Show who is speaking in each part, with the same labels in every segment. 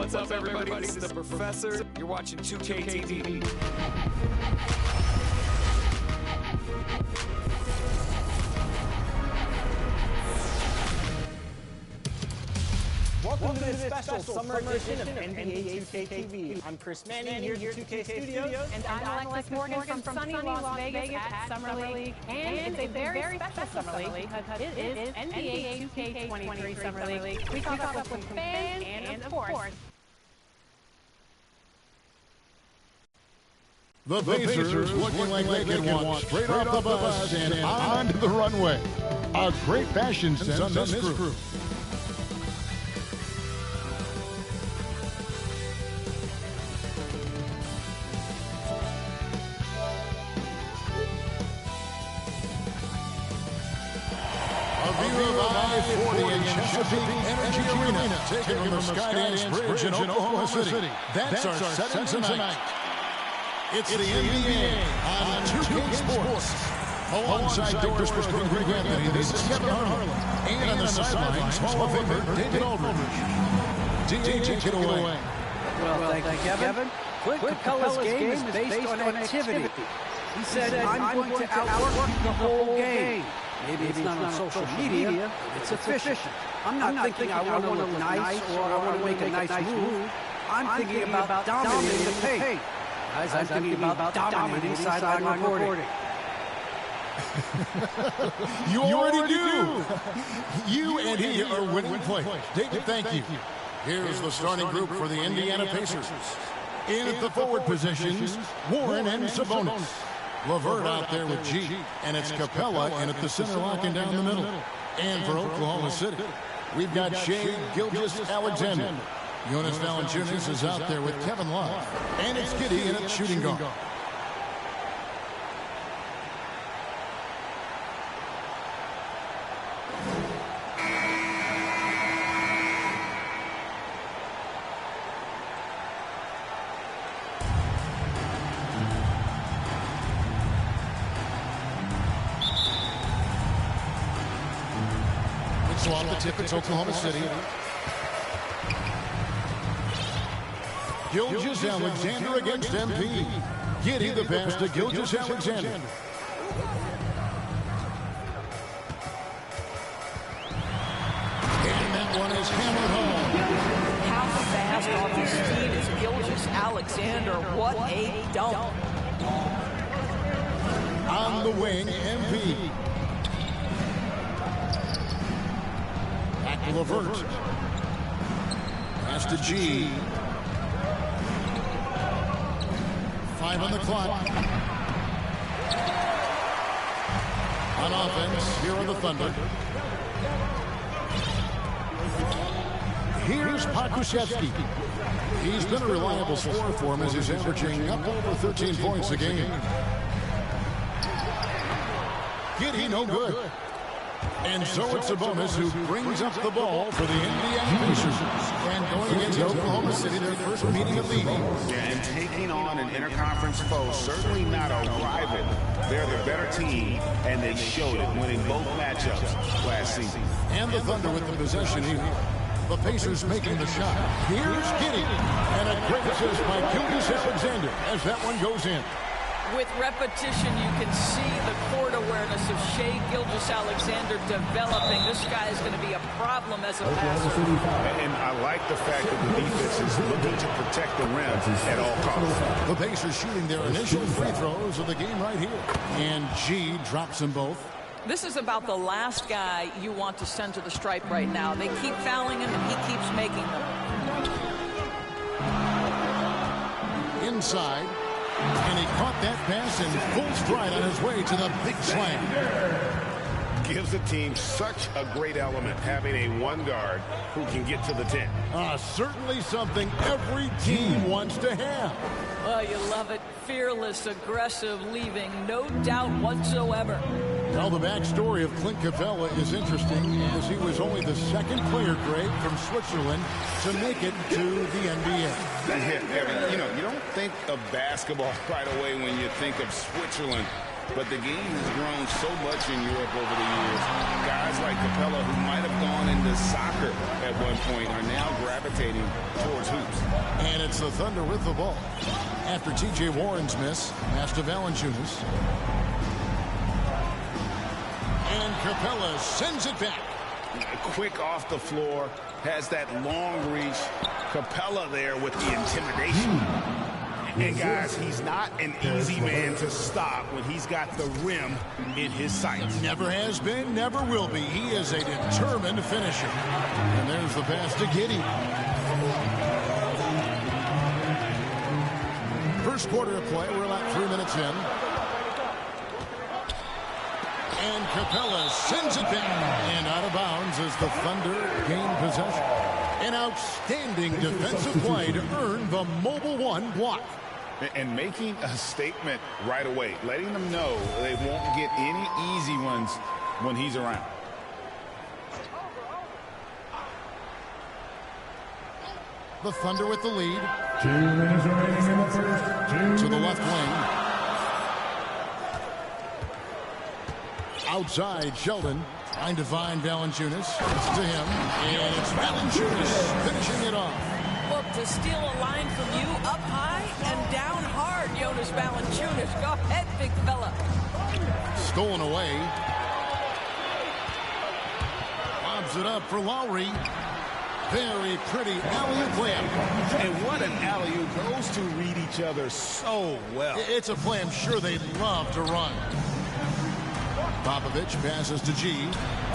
Speaker 1: What's up, everybody? This is the Professor. You're watching 2K TV.
Speaker 2: Welcome to this special summer edition of NBA 2K TV. I'm Chris Manning here at 2K Studios.
Speaker 3: And I'm Alexis Morgan from sunny Las Vegas at Summer League. And it's a very special Summer League because it is NBA 2K23 Summer League. We talk about with fans and, of course,
Speaker 4: The Pacers looking like they can walk straight off the bus and onto the runway. A great fashion sense on this crew. I-40 in Chesapeake Energy Arena, taken from the Skydance Bridge in Oklahoma City. That's our setting tonight. It's the NBA on 2K Sports. Alongside Doris Preston, Greg Anthony, this is Kevin Harlan. And on the sidelines, Hall of Famer David Aldridge. DJ, take it away.
Speaker 5: Well, thank you, Kevin. Clint Capella's game is based on activity. He said, I'm going to outwork the whole game. Maybe it's not on social media, it's efficient. I'm not thinking I want to look nice or I want to make a nice move. I'm thinking about dominating the paint. Guys, I'm thinking about dominating sideline reporting.
Speaker 4: You already do. You and he are winning plays. David, thank you. Here's the starting group for the Indiana Pacers. In at the forward positions, Warren and Sabonis. LeVert out there with G, and it's Capella in at the center, locking down the middle. And for Oklahoma City, we've got Shea Gilgeous-Alexander. Jonas Valanciunas is out there with Kevin Love, and it's Giddy in at shooting guard. Swap the tip, it's Oklahoma City. Gilgeous-Alexander against MP. Giddy the pass to Gilgeous-Alexander. And that one is hammered home.
Speaker 6: How fast off his feet is Gilgeous-Alexander. What a dunk.
Speaker 4: On the wing, MP. LeVert. Pass to G. 5 on the clock. On offense, here are the Thunder. Here's Pokusevski. He's been a reliable scorer for him as he's averaging up over 13 points a game. Giddy, no good. And so it's Sabonis who brings up the ball for the Indiana Pacers. And going against Oklahoma City, their first meeting of the evening.
Speaker 7: And taking on an interconference foe, certainly not a rival. They're the better team, and they showed it, winning both matchups last season.
Speaker 4: And the Thunder with the possession here. The Pacers making the shot. Here's Giddy. And a great assist by Gilgeous-Alexander as that one goes in.
Speaker 6: With repetition, you can see the court awareness of Shea Gilgeous-Alexander developing. This guy is going to be a problem as a passer.
Speaker 7: And I like the fact that the defense is looking to protect the rim at all costs.
Speaker 4: The Pacers shooting their initial free throws of the game right here. And G drops them both.
Speaker 6: This is about the last guy you want to send to the stripe right now. They keep fouling him, and he keeps making them.
Speaker 4: Inside. And he caught that pass in full stride on his way to the big slam.
Speaker 7: Gives the team such a great element, having a one guard who can get to the 10.
Speaker 4: Certainly something every team wants to have.
Speaker 6: Oh, you love it. Fearless, aggressive, leaving no doubt whatsoever.
Speaker 4: Well, the backstory of Clint Capella is interesting, as he was only the second player, Greg, from Switzerland to make it to the NBA.
Speaker 7: You know, you don't think of basketball right away when you think of Switzerland. but the game has grown so much in Europe over the years. Guys like Capella, who might have gone into soccer at one point, are now gravitating towards hoops.
Speaker 4: And it's the Thunder with the ball. After T.J. Warren's miss, pass to Valanciunas. And Capella sends it back.
Speaker 7: Quick off the floor, has that long reach. Capella there with the intimidation. And guys, he's not an easy man to stop when he's got the rim in his sights.
Speaker 4: Never has been, never will be. He is a determined finisher. And there's the pass to Giddey. First quarter of play, we're about 3 minutes in. And Capella sends it back. And out of bounds as the Thunder gain possession. An outstanding defensive play to earn the Mobile One block.
Speaker 7: And making a statement right away, letting them know they won't get any easy ones when he's around.
Speaker 4: The Thunder with the lead.
Speaker 8: 2 minutes remaining in the first.
Speaker 4: To the left wing. Outside, Sheldon trying to find Valanciunas. It's to him. And it's Valanciunas finishing it off.
Speaker 6: Look, to steal a line from you up high and down hard, Jonas Valanciunas. Go ahead, big fella.
Speaker 4: Stolen away. Lobs it up for Lowry. Very pretty alley-oop layup.
Speaker 7: And what an alley-oop. Those two read each other so well.
Speaker 4: It's a play I'm sure they love to run. Popovich passes to G.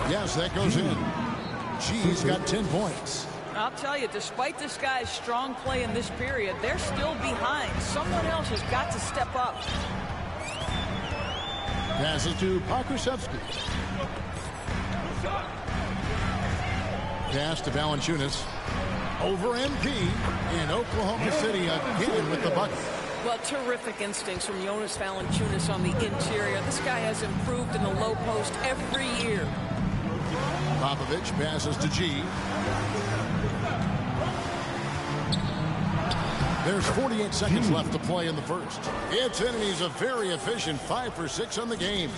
Speaker 4: Yes, that goes in. G's got 10 points.
Speaker 6: I'll tell you, despite this guy's strong play in this period, they're still behind. Someone else has got to step up.
Speaker 4: Passes to Pokusevski. Pass to Valanciunas. Over MP in Oklahoma City again with the bucket.
Speaker 6: Well, terrific instincts from Jonas Valanciunas on the interior. This guy has improved in the low post every year.
Speaker 4: Popovich passes to G. There's 48 seconds left to play in the first. It's in, and he's a very efficient 5 for 6 on the game.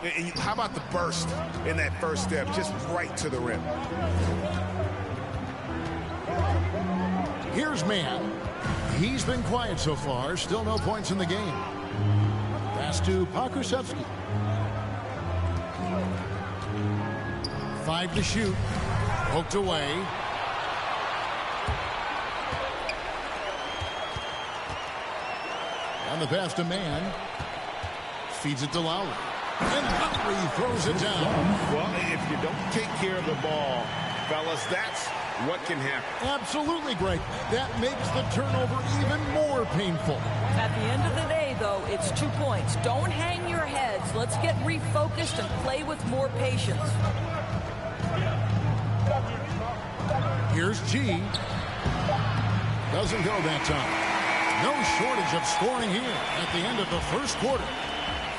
Speaker 7: And how about the burst in that first step, just right to the rim?
Speaker 4: Here's Mann. He's been quiet so far. Still no points in the game. Pass to Pokusevski. 5 to shoot. Poked away. And the pass to Mann. Feeds it to Lowry. And Lowry throws it down.
Speaker 7: Well, if you don't take care of the ball, fellas, that's what can happen.
Speaker 4: Absolutely, Greg. That makes the turnover even more painful.
Speaker 6: At the end of the day, though, it's 2 points. Don't hang your heads. Let's get refocused and play with more patience.
Speaker 4: Here's G. Doesn't go that time. No shortage of scoring here at the end of the first quarter.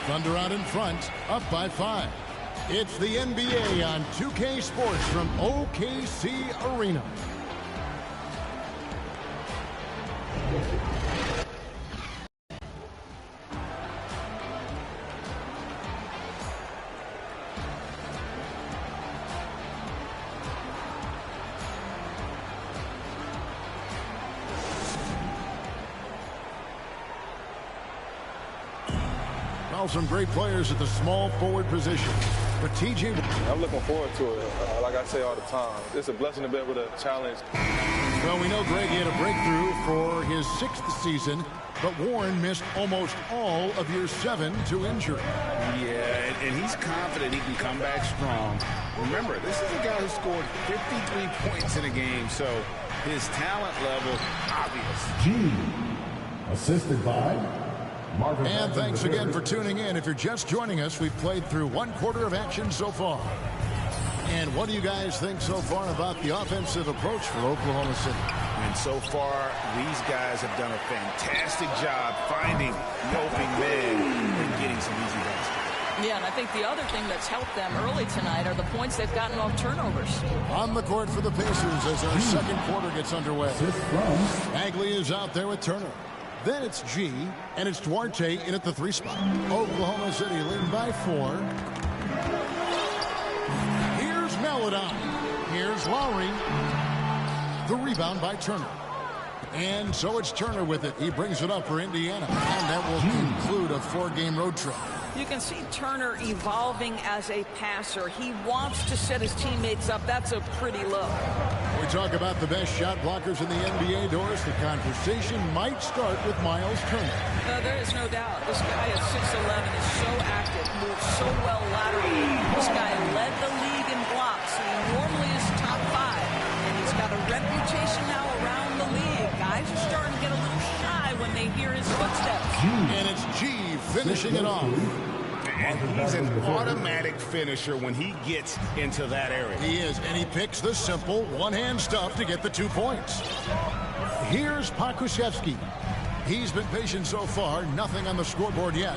Speaker 4: Thunder out in front, up by 5. It's the NBA on 2K Sports from OKC Arena. Well, some great players at the small forward position. For TJ,
Speaker 9: I'm looking forward to it. Like I say all the time, it's a blessing to be able to challenge.
Speaker 4: well, we know Greg had a breakthrough for his 6th season, but Warren missed almost all of year 7 to injury.
Speaker 7: Yeah, and he's confident he can come back strong. Remember, this is a guy who scored 53 points in a game, so his talent level obvious.
Speaker 8: G, assisted by Marvin.
Speaker 4: And thanks again for tuning in. If you're just joining us, we've played through 1 quarter of action so far. And what do you guys think so far about the offensive approach for Oklahoma City?
Speaker 7: And so far, these guys have done a fantastic job finding the open men and getting some easy baskets.
Speaker 6: Yeah, and I think the other thing that's helped them early tonight are the points they've gotten off turnovers.
Speaker 4: On the court for the Pacers as our second quarter gets underway. Bagley is out there with Turner. Then it's G, and it's Duarte in at the 3 spot. Oklahoma City leading by 4. Here's Maladon. Here's Lowry. The rebound by Turner. And so it's Turner with it. He brings it up for Indiana. And that will conclude a 4-game road trip.
Speaker 6: You can see Turner evolving as a passer. He wants to set his teammates up. That's a pretty look.
Speaker 4: We talk about the best shot blockers in the NBA, Doris. The conversation might start with Miles Turner.
Speaker 6: There is no doubt. This guy at 6'11" is so active, moves so well laterally. This guy led the league in blocks. He normally is top 5. And he's got a reputation now around the league. Guys are starting to get a little shy when they hear his footsteps.
Speaker 4: And it's G finishing it off.
Speaker 7: And he's an automatic finisher when he gets into that area.
Speaker 4: He is, and he picks the simple one-hand stuff to get the 2 points. Here's Pokusevski. He's been patient so far, nothing on the scoreboard yet.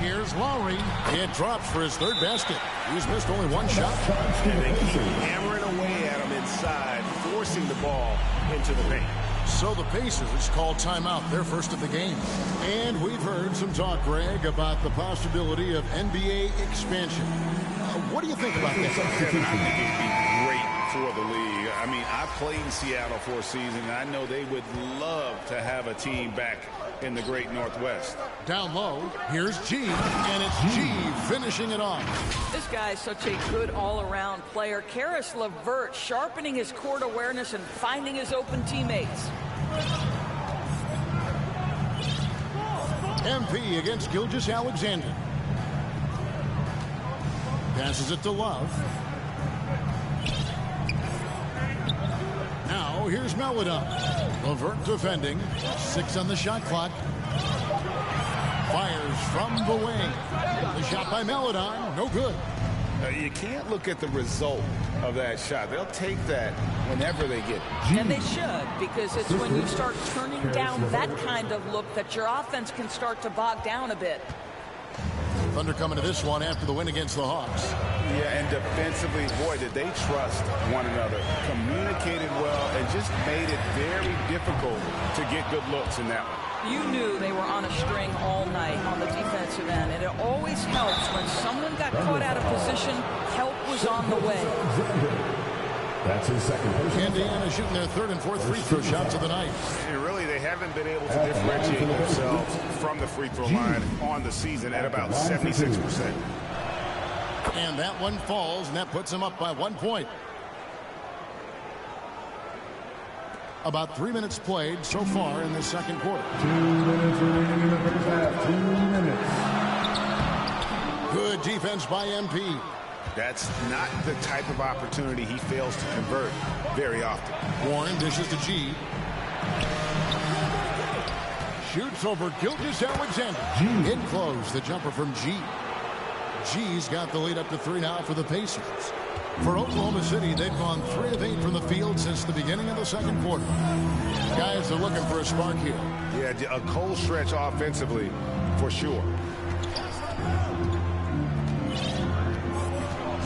Speaker 4: Here's Lowry. It drops for his 3rd basket. He's missed only 1 shot.
Speaker 7: And they keep hammering away at him inside, forcing the ball into the paint.
Speaker 4: So the Pacers call timeout, their first of the game. And we've heard some talk, Greg, about the possibility of NBA expansion. What do you think about that?
Speaker 7: I think it'd be great for the league. I mean, I played in Seattle for a season, and I know they would love to have a team back in the great Northwest.
Speaker 4: Down low, here's G, and it's G finishing it off.
Speaker 6: This guy is such a good all-around player. Karis LeVert sharpening his court awareness and finding his open teammates.
Speaker 4: MP against Gilgeous-Alexander. Passes it to Love. Now here's Maladon. LeVert defending. 6 on the shot clock. Fires from the wing. The shot by Maladon. No good.
Speaker 7: You can't look at the result of that shot. They'll take that whenever they get it.
Speaker 6: And they should, because it's when you start turning down that kind of look that your offense can start to bog down a bit.
Speaker 4: Thunder coming to this one after the win against the Hawks.
Speaker 7: Yeah, and defensively, boy, did they trust one another. Communicated well and just made it very difficult to get good looks in that one.
Speaker 6: You knew they were on a string all night on the defensive end, and it always helps when someone got caught out of position, help was on the way.
Speaker 8: That's his 2nd personal.
Speaker 4: Indiana shooting their 3rd and 4th free throw shots of the night.
Speaker 7: And really, they haven't been able to differentiate themselves from the free throw line on the season at about 76%.
Speaker 4: And that one falls, and that puts them up by 1 point. About 3 minutes played so far in the 2nd quarter.
Speaker 8: 2 minutes remaining in the first half. 2 minutes.
Speaker 4: Good defense by MP.
Speaker 7: That's not the type of opportunity he fails to convert very often.
Speaker 4: Warren dishes to G. Shoots over Gilgeous-Alexander. In close, the jumper from G. G's got the lead up to 3 now for the Pacers. For Oklahoma City, they've gone 3 of 8 from the field since the beginning of the 2nd quarter. Guys are looking for a spark here.
Speaker 7: Yeah, a cold stretch offensively for sure.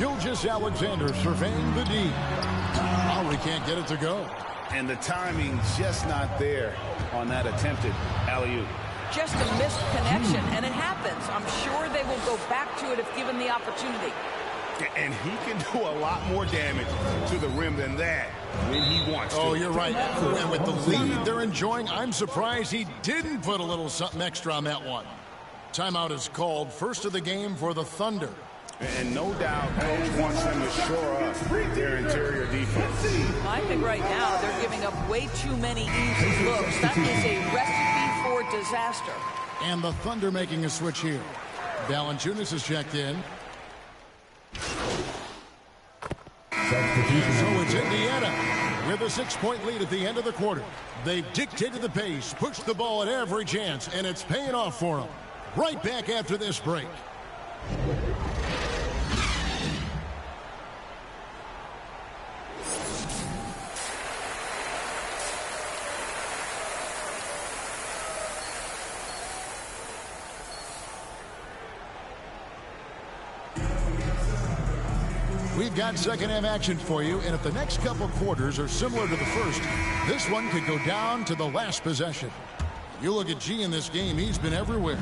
Speaker 4: Gilgeous-Alexander surveying the D. Lowry can't get it to go.
Speaker 7: And the timing just not there on that attempted alley-oop.
Speaker 6: Just a missed connection, and it happens. I'm sure they will go back to it if given the opportunity.
Speaker 7: And he can do a lot more damage to the rim than that when he wants to.
Speaker 4: Oh, you're right. And with the lead they're enjoying, I'm surprised he didn't put a little something extra on that one. Timeout is called. First of the game for the Thunder.
Speaker 7: And no doubt, Coach wants them to shore up their interior defense.
Speaker 6: I think right now they're giving up way too many easy looks. That is a recipe for disaster.
Speaker 4: And the Thunder making a switch here. Valanciunas is checked in. So it's Indiana with a 6-point lead at the end of the quarter. They've dictated the pace, pushed the ball at every chance, and it's paying off for them. Right back after this break. We've got second half action for you, and if the next couple quarters are similar to the first, this one could go down to the last possession. You look at G in this game, he's been everywhere.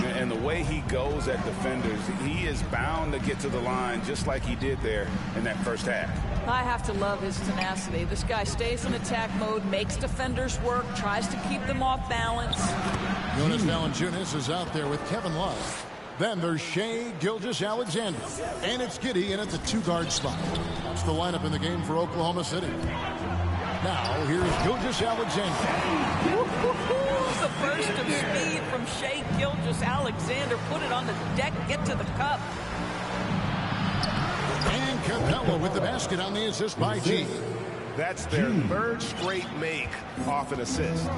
Speaker 7: And the way he goes at defenders, he is bound to get to the line just like he did there in that first half.
Speaker 6: I have to love his tenacity. This guy stays in attack mode, makes defenders work, tries to keep them off balance.
Speaker 4: Jonas Valanciunas is out there with Kevin Love. Then there's Shai Gilgeous-Alexander. And it's Giddey in at the two-guard spot. That's the lineup in the game for Oklahoma City. Now, here's Gilgeous-Alexander.
Speaker 6: The burst of speed from Shai Gilgeous-Alexander. Put it on the deck, get to the cup.
Speaker 4: And Capella with the basket on the assist by G.
Speaker 7: That's their third straight make off an assist.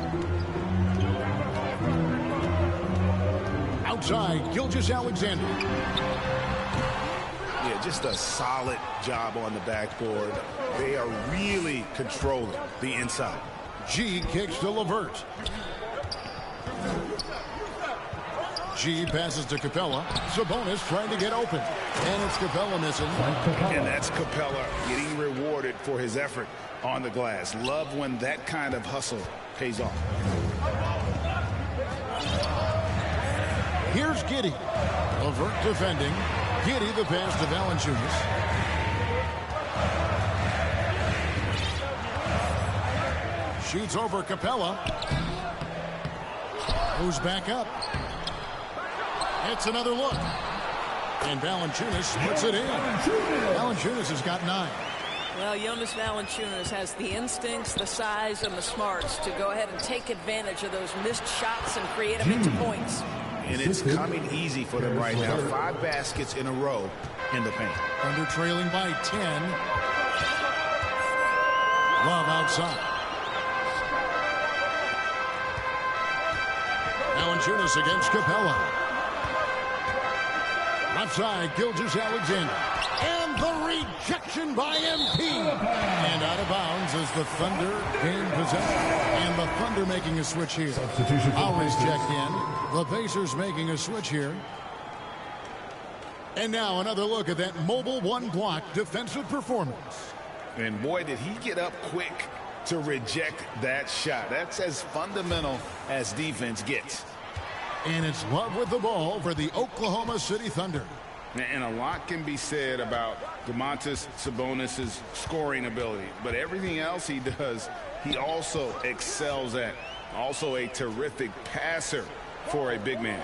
Speaker 4: Outside, Gilgeous-Alexander.
Speaker 7: Yeah, just a solid job on the backboard. They are really controlling the inside.
Speaker 4: G kicks to LeVert. G passes to Capella. Sabonis trying to get open. And it's Capella missing.
Speaker 7: And that's Capella getting rewarded for his effort on the glass. Love when that kind of hustle pays off.
Speaker 4: Here's Giddey. LeVert defending. Giddey the pass to Valanciunas. Shoots over Capella. Moves back up. It's another look. And Valanciunas puts it in. Valanciunas has got 9.
Speaker 6: Well, Jonas Valanciunas has the instincts, the size, and the smarts to go ahead and take advantage of those missed shots and create them into points.
Speaker 7: And it's coming easy for them right now. 5 baskets in a row in the paint.
Speaker 4: Under trailing by 10. Love outside. Valanciunas against Capella. Left side, Gilgeous-Alexander. And the rejection by MP. And out of bounds as the Thunder gain possession. And the Thunder making a switch here. Always checked in. The Pacers making a switch here. And now another look at that mobile one-block defensive performance.
Speaker 7: And boy, did he get up quick to reject that shot. That's as fundamental as defense gets.
Speaker 4: And it's Love with the ball for the Oklahoma City Thunder.
Speaker 7: And a lot can be said about Domantas Sabonis' scoring ability. But everything else he does, he also excels at. Also a terrific passer for a big man.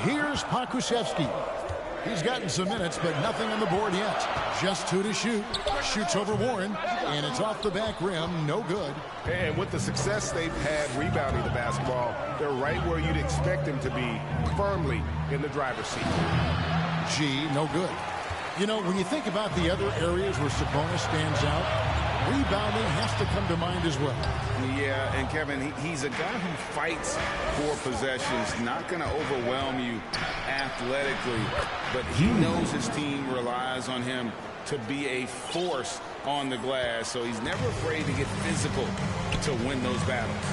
Speaker 4: Here's Pokusevski. He's gotten some minutes, but nothing on the board yet. Just 2 to shoot. Shoots over Warren, and it's off the back rim. No good.
Speaker 7: And with the success they've had rebounding the basketball, they're right where you'd expect them to be, firmly in the driver's seat.
Speaker 4: G, no good. You know, when you think about the other areas where Sabonis stands out, rebounding has to come to mind as well.
Speaker 7: Yeah, and Kevin, he's a guy who fights for possessions, not going to overwhelm you athletically, but he knows his team relies on him to be a force on the glass, so he's never afraid to get physical to win those battles.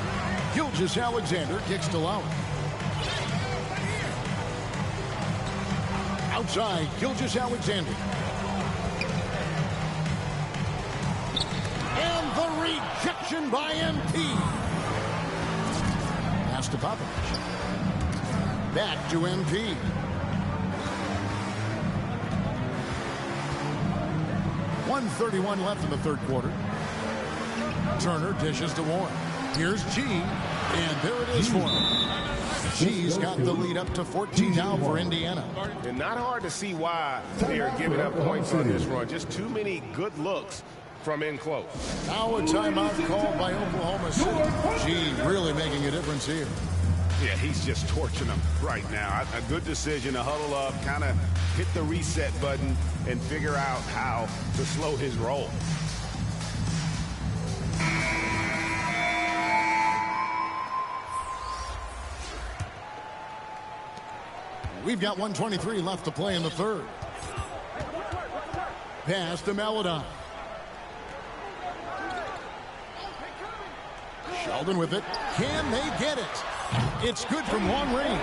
Speaker 4: Gilgeous-Alexander kicks to Lowry. Outside, Gilgeous-Alexander. And the rejection by MP. Pass to Popovich. Back to MP. .131 left in the third quarter. Turner dishes to Warren. Here's G, and there it is for him. G's got the lead up to 14 now for Indiana.
Speaker 7: And not hard to see why they are giving up points on this run. Just too many good looks from in close.
Speaker 4: Now a timeout called by Oklahoma City. G really making a difference here.
Speaker 7: Yeah, he's just torching them right now. A good decision to huddle up, kind of hit the reset button, and figure out how to slow his roll.
Speaker 4: We've got 1:23 left to play in the third. Pass to Maladon. Sheldon with it. Can they get it? It's good from long range.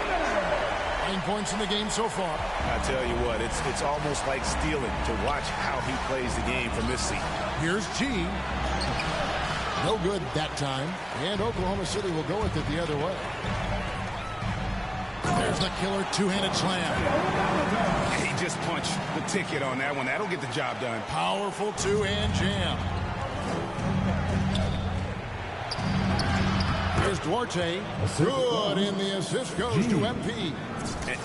Speaker 4: And points in the game so far.
Speaker 7: I tell you what, it's almost like stealing to watch how he plays the game from this seat.
Speaker 4: Here's G. No good that time. And Oklahoma City will go with it the other way. There's the killer two-handed slam.
Speaker 7: He just punched the ticket on that one. That'll get the job done.
Speaker 4: Powerful two-hand jam. Here's Duarte. Good, and the assist goes to MP.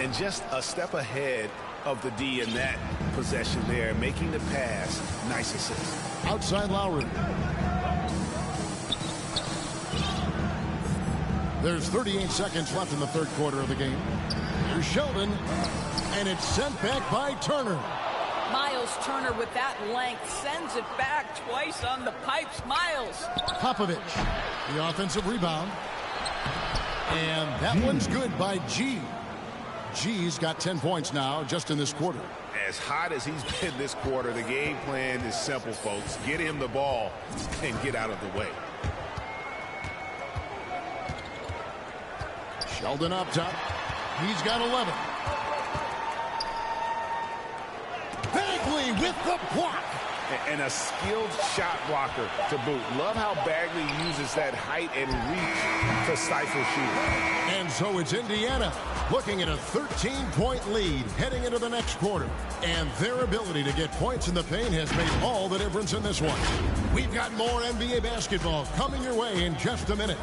Speaker 7: And just a step ahead of the D in that possession there, making the pass. Nice assist.
Speaker 4: Outside Lowry. There's 38 seconds left in the third quarter of the game. Here's Sheldon, and it's sent back by Turner.
Speaker 6: Miles Turner with that length sends it back twice on the pipes. Miles.
Speaker 4: Popovich, the offensive rebound. And that one's good by G. G's got 10 points now just in this quarter.
Speaker 7: As hot as he's been this quarter, the game plan is simple, folks. Get him the ball and get out of the way.
Speaker 4: Sheldon up top. He's got 11. Bagley with the block.
Speaker 7: And a skilled shot blocker to boot. Love how Bagley uses that height and reach to stifle shooting.
Speaker 4: And so it's Indiana looking at a 13-point lead heading into the next quarter. And their ability to get points in the paint has made all the difference in this one. We've got more NBA basketball coming your way in just a minute.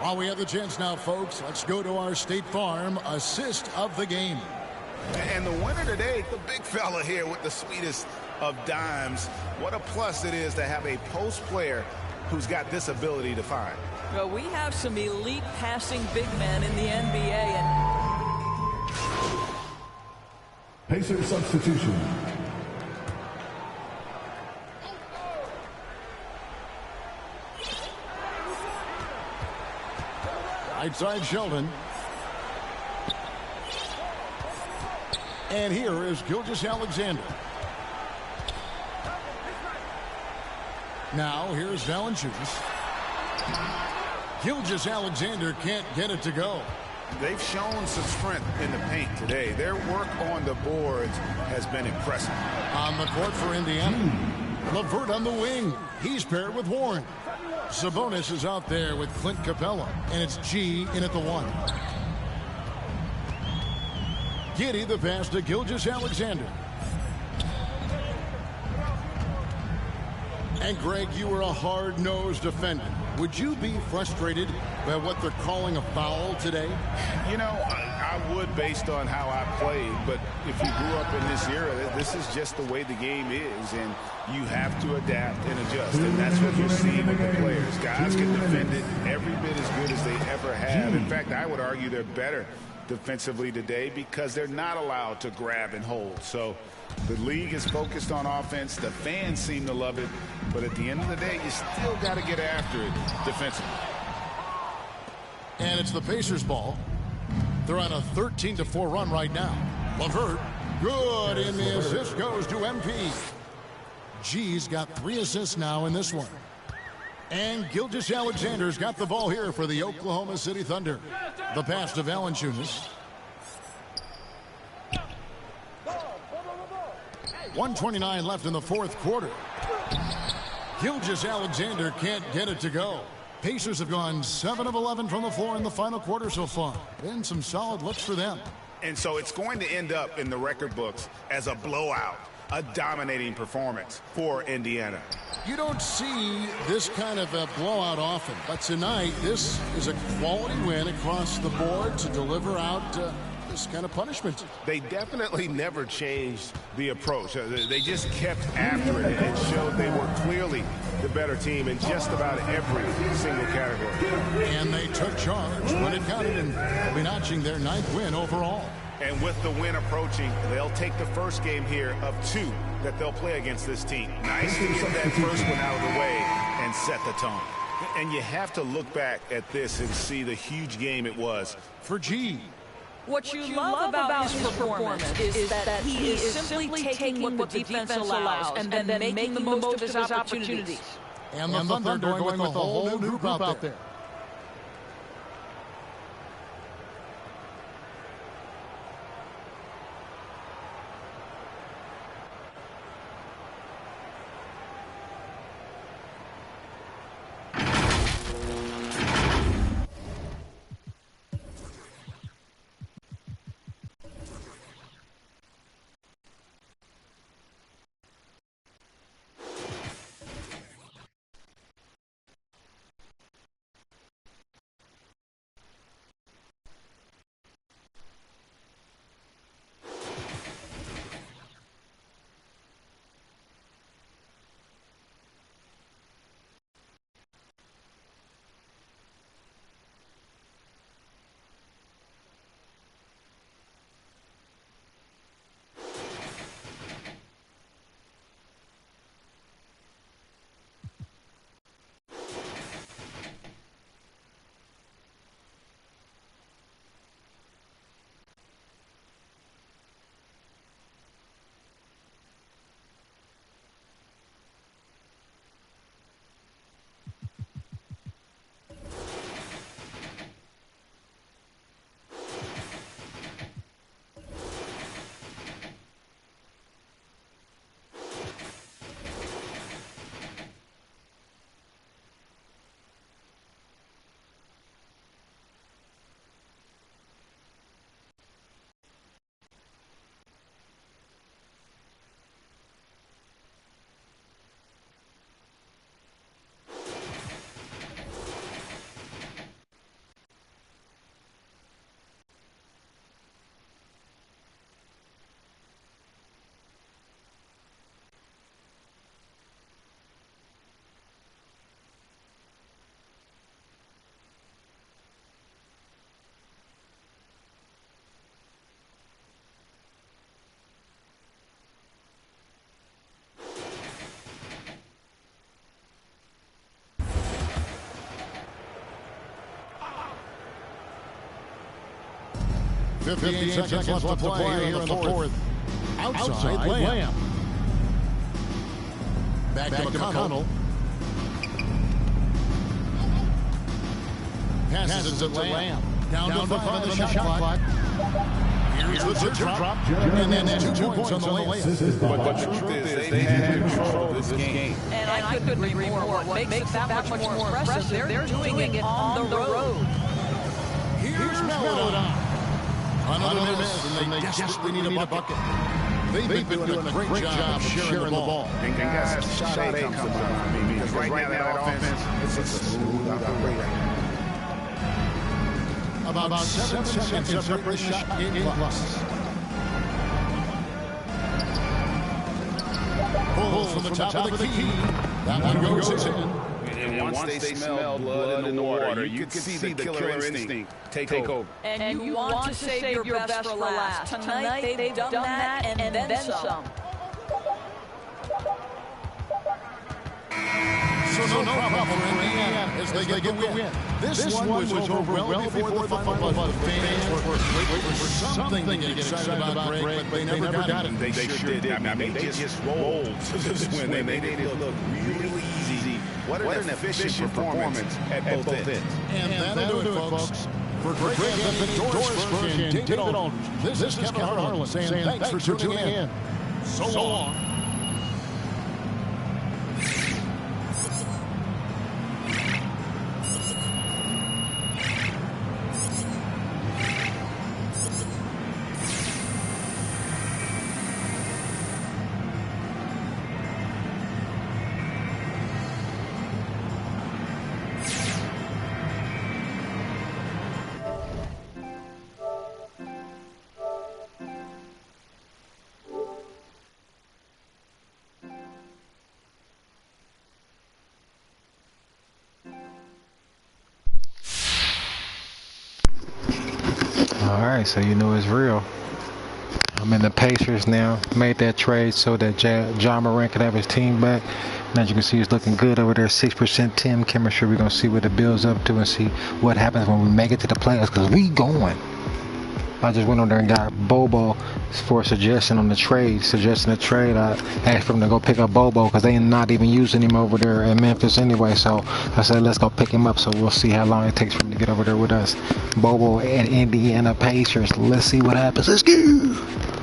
Speaker 4: While we have the chance now, folks, let's go to our State Farm assist of the game.
Speaker 7: And the winner today, the big fella here with the sweetest of dimes. What a plus it is to have a post player who's got this ability to find.
Speaker 6: Well, we have some elite passing big men in the NBA. And
Speaker 8: Pacer substitution.
Speaker 4: Right side Sheldon. And here is Gilgeous-Alexander. Now here's Valanciunas. Gilgeous-Alexander can't get it to go.
Speaker 7: They've shown some strength in the paint today. Their work on the boards has been impressive.
Speaker 4: On the court for Indiana. LeVert on the wing. He's paired with Warren. Sabonis is out there with Clint Capella, and it's G in at the one. Giddy the pass to Gilgeous-Alexander. And Greg, you were a hard-nosed defender. Would you be frustrated by what they're calling a foul today?
Speaker 7: You know, I would based on how I played, but if you grew up in this era, this is just the way the game is, and you have to adapt and adjust, and that's what you're seeing with the players. Guys can defend it every bit as good as they ever have. In fact, I would argue they're better defensively today because they're not allowed to grab and hold. So the league is focused on offense. The fans seem to love it, but at the end of the day, you still got to get after it defensively.
Speaker 4: And it's the Pacers' ball. They're on a 13-4 run right now. LeVert, good, and the assist goes to MP. G's got 3 assists now in this one. And Gilgeous-Alexander's got the ball here for the Oklahoma City Thunder. The pass to Valanciunas. 1:29 left in the fourth quarter. Gilgeous-Alexander can't get it to go. Pacers have gone 7 of 11 from the floor in the final quarter so far. Been some solid looks for them.
Speaker 7: And so it's going to end up in the record books as a blowout, a dominating performance for Indiana.
Speaker 4: You don't see this kind of a blowout often, but tonight this is a quality win across the board to deliver out this kind of punishment.
Speaker 7: They definitely never changed the approach. They just kept after it and showed they were clearly the better team in just about every single category.
Speaker 4: And they took charge when it counted, and they'll be notching their 9th win overall.
Speaker 7: And with the win approaching, they'll take the first game here of 2 that they'll play against this team. Nice to get that first one out of the way and set the tone. And you have to look back at this and see the huge game it was for G.
Speaker 6: What you love about his performance is that he is simply taking what the defense allows and then making the most of his opportunities.
Speaker 4: And the Thunder going with a whole new group out there. Fifty-eight seconds left to play here in the fourth. Outside Lamb. Back to McConnell. Passes it to Lamb. Down to 5 on the shot clock. Here's the drop. And then 2 points on the layup.
Speaker 7: But the truth is they had control of this game.
Speaker 6: And I couldn't agree more. What makes it that much more impressive, they're doing it on the road.
Speaker 4: Here's Melodon. Another miss, and they desperately need a bucket. They've been doing a great job of sharing the ball.
Speaker 7: And guys, shot A comes to mind for me because right now that offense, it's a smooth operator.
Speaker 4: About 7 seconds separate shot game plus. Pulls from the top of the key. That one goes in.
Speaker 7: And once they smell blood in the water, you can see the killer instinct take over.
Speaker 6: And you want to save your best for last. Tonight they've done that and then some.
Speaker 4: So no problem for Indiana as they get the win. This one was over well before the final buzzer. The fans were waiting for something to get excited about, Greg, but they never got it.
Speaker 7: They sure did. I mean, they just rolled to this win. They made it look really easy. What an efficient performance at both ends.
Speaker 4: And that'll do it, folks. For Greg Anthony, Doris Burke, and David Aldridge, this is Kevin Harlan saying thanks for tuning in. So long.
Speaker 10: Alright, so you know it's real. I'm in the Pacers now. Made that trade so that Ja Morant could have his team back. And as you can see, he's looking good over there. 6% team chemistry. We're going to see what the Bills up to and see what happens when we make it to the playoffs, because we going. I just went on there and got Bobo for a suggestion on the trade. Suggesting a trade. I asked for them to go pick up Bobo because they not even using him over there in Memphis anyway. So I said, let's go pick him up. So we'll see how long it takes for him to get over there with us. Bobo and Indiana Pacers. Let's see what happens. Let's go.